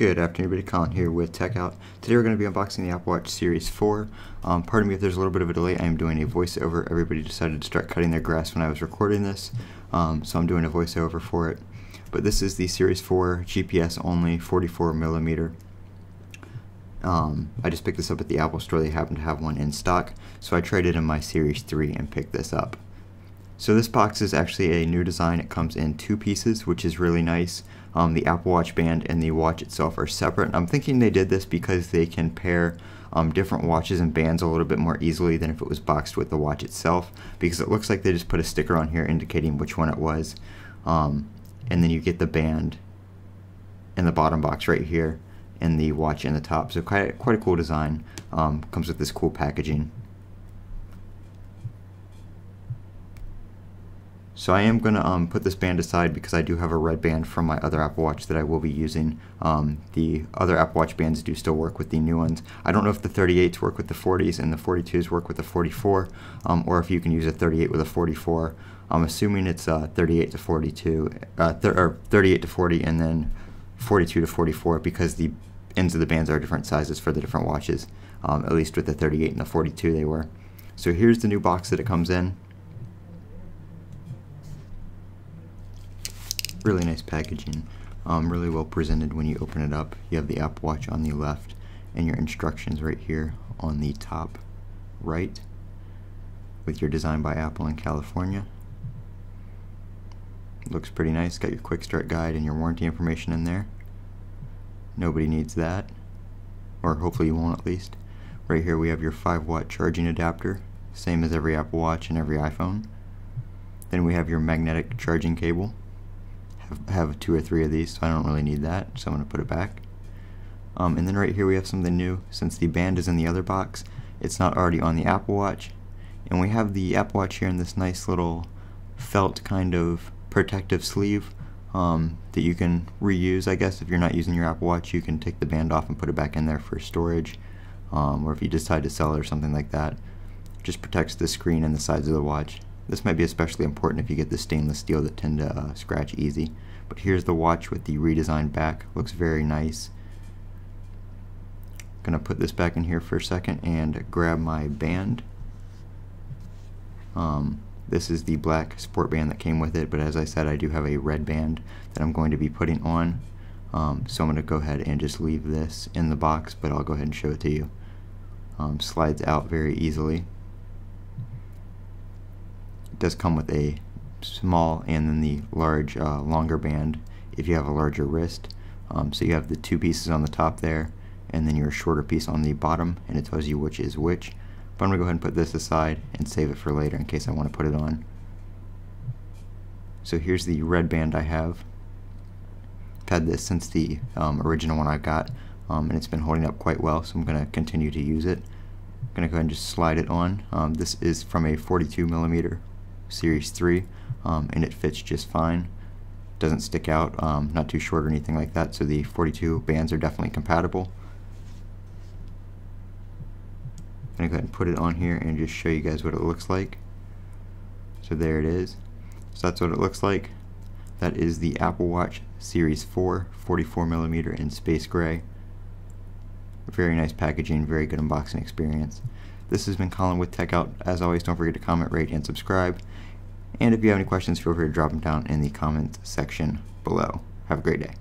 Good afternoon, everybody. Colin here with Techout. Today we're going to be unboxing the Apple Watch Series 4. Pardon me if there's a little bit of a delay. I am doing a voiceover. Everybody decided to start cutting their grass when I was recording this, so I'm doing a voiceover for it. But this is the Series 4 GPS only 44mm. I just picked this up at the Apple Store. They happen to have one in stock, so I traded in my Series 3 and picked this up. So this box is actually a new design. It comes in two pieces, which is really nice. The Apple Watch band and the watch itself are separate. I'm thinking they did this because they can pair different watches and bands a little bit more easily than if it was boxed with the watch itself, because it looks like they just put a sticker on here indicating which one it was, and then you get the band in the bottom box right here and the watch in the top. So quite a cool design. Comes with this cool packaging. So I am going to put this band aside because I do have a red band from my other Apple Watch that I will be using. The other Apple Watch bands do still work with the new ones. I don't know if the 38s work with the 40s and the 42s work with the 44, or if you can use a 38 with a 44. I'm assuming it's 38 to 42, or 38 to 40 and then 42 to 44, because the ends of the bands are different sizes for the different watches. At least with the 38 and the 42 they were. So here's the new box that it comes in. Really nice packaging, really well presented when you open it up. You have the Apple Watch on the left and your instructions right here on the top right with your design by Apple in California. Looks pretty nice. Got your quick start guide and your warranty information in there. Nobody needs that, or hopefully you won't at least. Right here we have your 5-watt charging adapter, same as every Apple Watch and every iPhone. Then we have your magnetic charging cable. Have 2 or 3 of these, so I don't really need that, so I'm going to put it back. And then right here we have something new. Since the band is in the other box, it's not already on the Apple Watch, and we have the Apple Watch here in this nice little felt kind of protective sleeve that you can reuse. I guess if you're not using your Apple Watch, you can take the band off and put it back in there for storage, or if you decide to sell it or something like that. It just protects the screen and the sides of the watch. This might be especially important if you get the stainless steel that tend to scratch easy. But here's the watch with the redesigned back. Looks very nice. Gonna put this back in here for a second and grab my band. This is the black sport band that came with it, but as I said, I do have a red band that I'm going to be putting on. So I'm gonna go ahead and just leave this in the box, but I'll go ahead and show it to you. Slides out very easily. Does come with a small and then the large longer band if you have a larger wrist. So you have the 2 pieces on the top there and then your shorter piece on the bottom, and it tells you which is which. But I'm going to go ahead and put this aside and save it for later in case I want to put it on. So here's the red band I have. I've had this since the original one I got, and it's been holding up quite well, so I'm going to continue to use it. I'm going to go ahead and just slide it on. This is from a 42mm Series 3, and it fits just fine. Doesn't stick out, not too short or anything like that, so the 42 bands are definitely compatible. I'm going to go ahead and put it on here and just show you guys what it looks like. So there it is. So that's what it looks like. That is the Apple Watch Series 4 44mm in space gray. Very nice packaging, very good unboxing experience. This has been Colin with Techout. As always, don't forget to comment, rate, and subscribe. And if you have any questions, feel free to drop them down in the comments section below. Have a great day.